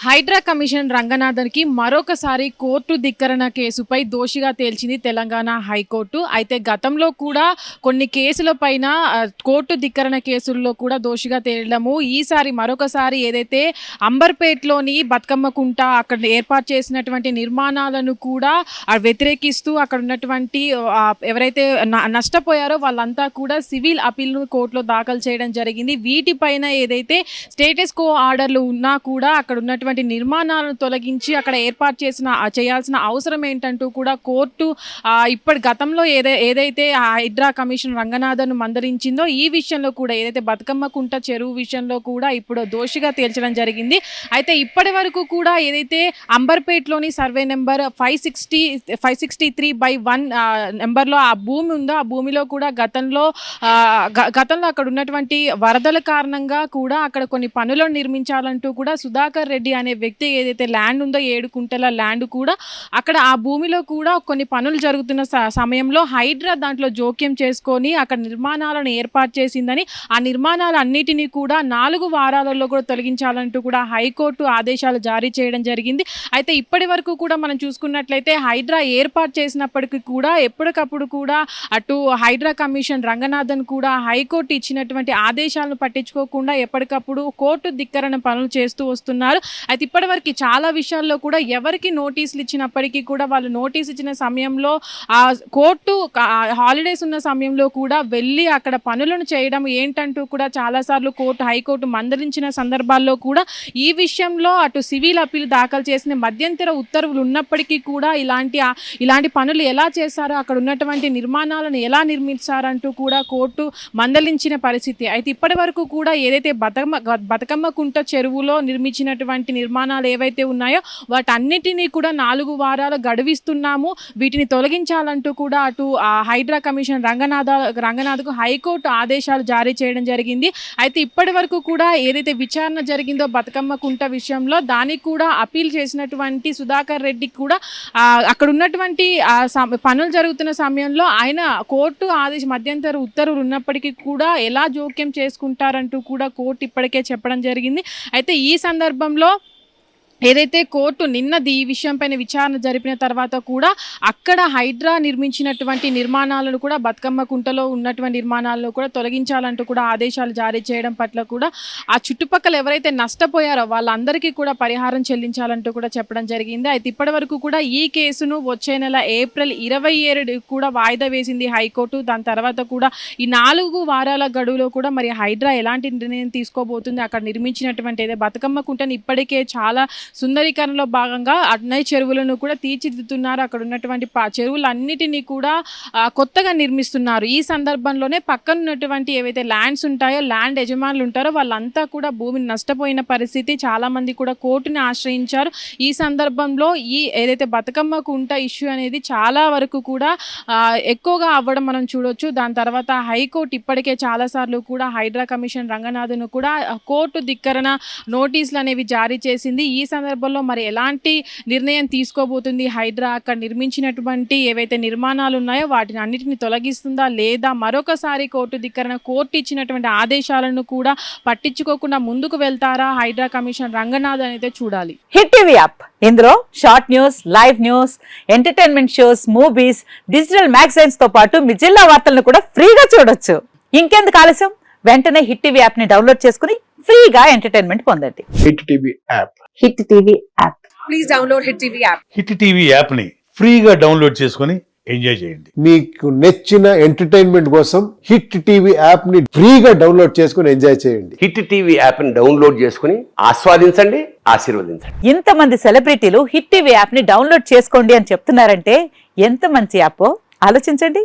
Hydraa commission రంగనాథన్కి మరొకసారి court ధిక్కరణ కేసుపై దోషిగా తేల్చింది తెలంగాణ హైకోర్టు. అయితే గతంలో కూడా కొన్ని కేసులపైన కోర్టు ధిక్కరణ కేసుల్లో కూడా దోషిగా తేలడము, ఈసారి మరొకసారి ఏదైతే అంబర్పేట్లోని బతుకమ్మ కుంట అక్కడ ఏర్పాటు చేసినటువంటి నిర్మాణాలను కూడా వ్యతిరేకిస్తూ అక్కడ ఉన్నటువంటి ఎవరైతే నష్టపోయారో వాళ్ళంతా కూడా సివిల్ అపీల్ను కోర్టులో దాఖలు చేయడం జరిగింది. వీటిపైన ఏదైతే స్టేటస్ కో ఆర్డర్లు ఉన్నా కూడా అక్కడ ఉన్నటువంటి నిర్మాణాలను తొలగించి అక్కడ ఏర్పాటు చేయాల్సిన అవసరం ఏంటంటూ కూడా కోర్టు ఇప్పటి గతంలో ఏదైతే హైడ్రా కమిషన్ రంగనాథన్ మందలించిందో ఈ విషయంలో కూడా ఏదైతే బతుకమ్మ కుంట చెరువు విషయంలో కూడా ఇప్పుడు దోషిగా తేల్చడం జరిగింది. అయితే ఇప్పటి వరకు కూడా ఏదైతే అంబర్పేట్లోని సర్వే నెంబర్ 563/1 నెంబర్లో ఆ భూమి ఉందో ఆ భూమిలో కూడా గతంలో అక్కడ ఉన్నటువంటి వరదల కారణంగా కూడా అక్కడ కొన్ని పనులను నిర్మించాలంటూ కూడా సుధాకర్ రెడ్డి అనే వ్యక్తి ఏదైతే ల్యాండ్ ఉందో 7 కుంటల ల్యాండ్ కూడా అక్కడ ఆ భూమిలో కూడా కొన్ని పనులు జరుగుతున్న సమయంలో హైడ్రా దాంట్లో జోక్యం చేసుకొని అక్కడ నిర్మాణాలను ఏర్పాటు చేసిందని, ఆ నిర్మాణాలన్నిటినీ కూడా 4 వారాలలో కూడా తొలగించాలంటూ కూడా హైకోర్టు ఆదేశాలు జారీ చేయడం జరిగింది. అయితే ఇప్పటి వరకు కూడా మనం చూసుకున్నట్లయితే హైడ్రా ఏర్పాటు చేసినప్పటికీ కూడా ఎప్పటికప్పుడు కూడా అటు హైడ్రా కమిషన్ రంగనాథన్ కూడా హైకోర్టు ఇచ్చినటువంటి ఆదేశాలను పట్టించుకోకుండా ఎప్పటికప్పుడు కోర్టు ధిక్కరణ పనులు చేస్తూ వస్తున్నారు. అయితే ఇప్పటివరకు చాలా విషయాల్లో కూడా ఎవరికి నోటీసులు ఇచ్చినప్పటికీ కూడా వాళ్ళు నోటీస్ ఇచ్చిన సమయంలో ఆ కోర్టు హాలిడేస్ ఉన్న సమయంలో కూడా వెళ్ళి అక్కడ పనులను చేయడం ఏంటంటూ కూడా చాలాసార్లు హైకోర్టు మందలించిన సందర్భాల్లో కూడా ఈ విషయంలో అటు సివిల్ అపీల్ దాఖలు చేసిన మధ్యంతర ఉత్తర్వులు ఉన్నప్పటికీ కూడా ఇలాంటి పనులు ఎలా చేశారో అక్కడ ఉన్నటువంటి నిర్మాణాలను ఎలా నిర్మించారంటూ కూడా కోర్టు మందలించిన పరిస్థితి. అయితే ఇప్పటి వరకు కూడా ఏదైతే బతుకమ్మ కుంట చెరువులో నిర్మించినటువంటి నిర్మాణాలు ఏవైతే ఉన్నాయో వాటన్నిటినీ కూడా 4 వారాలు గడువిస్తున్నాము, వీటిని తొలగించాలంటూ కూడా అటు హైడ్రా కమిషన్ రంగనాథ్కు హైకోర్టు ఆదేశాలు జారీ చేయడం జరిగింది. అయితే ఇప్పటి వరకు కూడా ఏదైతే విచారణ జరిగిందో బతుకమ్మ కుంట విషయంలో దానికి కూడా అపీల్ చేసినటువంటి సుధాకర్ రెడ్డికి కూడా అక్కడ ఉన్నటువంటి పనులు జరుగుతున్న సమయంలో ఆయన కోర్టు మధ్యంతర ఉత్తర్వులు ఉన్నప్పటికీ కూడా ఎలా జోక్యం చేసుకుంటారంటూ కూడా కోర్టు ఇప్పటికే చెప్పడం జరిగింది. అయితే ఈ సందర్భంలో ఏదైతే కోర్టు నిన్నది ఈ విషయంపైన విచారణ జరిపిన తర్వాత కూడా అక్కడ హైడ్రా నిర్మించినటువంటి నిర్మాణాలను కూడా బతుకమ్మ కుంటలో ఉన్నటువంటి నిర్మాణాలను కూడా తొలగించాలంటూ కూడా ఆదేశాలు జారీ చేయడం పట్ల కూడా ఆ చుట్టుపక్కల ఎవరైతే నష్టపోయారో వాళ్ళందరికీ కూడా పరిహారం చెల్లించాలంటూ కూడా చెప్పడం జరిగింది. అయితే ఇప్పటి వరకు కూడా ఈ కేసును వచ్చే నెల ఏప్రిల్ 27 కూడా వాయిదా వేసింది హైకోర్టు. దాని తర్వాత కూడా ఈ 4 వారాల గడువులో కూడా మరి హైడ్రా ఎలాంటి నిర్ణయం తీసుకోబోతుంది, అక్కడ నిర్మించినటువంటి ఏదో బతుకమ్మ కుంటని ఇప్పటికే చాలా సుందరీకరణలో భాగంగా అన్నయ్య చెరువులను కూడా తీర్చిదిద్దుతున్నారు. అక్కడ ఉన్నటువంటి చెరువులన్నిటినీ కూడా కొత్తగా నిర్మిస్తున్నారు. ఈ సందర్భంలోనే పక్కన ఉన్నటువంటి ఏవైతే ల్యాండ్స్ ఉంటాయో ల్యాండ్ యజమానులు ఉంటారో వాళ్ళంతా కూడా భూమిని నష్టపోయిన పరిస్థితి, చాలామంది కూడా కోర్టుని ఆశ్రయించారు. ఈ సందర్భంలో ఏదైతే బతుకమ్మ కుంట ఇష్యూ అనేది చాలా వరకు కూడా ఎక్కువగా అవ్వడం మనం చూడొచ్చు. దాని తర్వాత హైకోర్టు ఇప్పటికే చాలాసార్లు కూడా హైడ్రా కమిషన్ రంగనాథన్ కూడా కోర్టు ధిక్కరణ నోటీసులు అనేవి జారీ చేసింది. ఈ సందర్భంలో మరి ఎలాంటి నిర్ణయం తీసుకోబోతుంది హైడ్రా, అక్కడ నిర్మించినటువంటి ఏవైతే నిర్మాణాలు ఉన్నాయో వాటిని అన్నిటిని తొలగిస్తుందా లేదా, మరొకసారి కోర్టు ఇచ్చినటువంటి ఆదేశాలను కూడా పట్టించుకోకుండా ముందుకు వెళ్తారా హైడ్రా కమిషన్ రంగనాథ్ అయితే చూడాలి. హిట్ టీవీ యాప్, ఇందులో short news, live news, entertainment shows, movies, digital magazines తో పాటు మీ జిల్లా వార్తలను కూడా ఫ్రీగా చూడొచ్చు. ఇంకెందుకు ఆలస్యం, వెంటనే హిట్ టీవీ యాప్ ని డౌన్లోడ్ చేసుకుని ఫ్రీగా ఎంటర్టైన్మెంట్ పొందండి. Hit TV app, hit TV app, please download hit TV app. Hit TV app ని ఫ్రీగా డౌన్లోడ్ చేసుకుని ఎంజాయ్ చేయండి. మీకు నచ్చిన ఎంటర్టైన్మెంట్ కోసం హిట్ టీవీ యాప్ ని ఫ్రీగా డౌన్లోడ్ చేసుకుని ఎంజాయ్ చేయండి. హిట్ టీవీ యాప్ ని డౌన్లోడ్ చేసుకుని ఆస్వాదించండి, ఆశీర్వదించండి. ఇంతమంది సెలబ్రిటీలు హిట్ టీవీ యాప్ ని డౌన్లోడ్ చేసుకోండి అని చెప్తున్నారంటే ఎంత మంచి యాప్ ఆలోచించండి.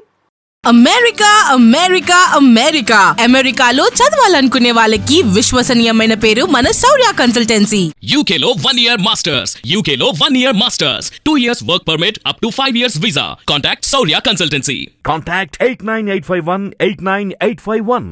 అమెరికా అమెరికా అమెరికా అమెరికాలో చదవాలనుకునే వాళ్ళకి విశ్వసనీయమైన పేరు మన శౌర్య కన్సల్టెన్సీ. UK లో 1 year masters, UK లో 1 year masters, 2 years work permit up to 5 years visa. Contact Saurya Consultancy. Contact 89851 89851.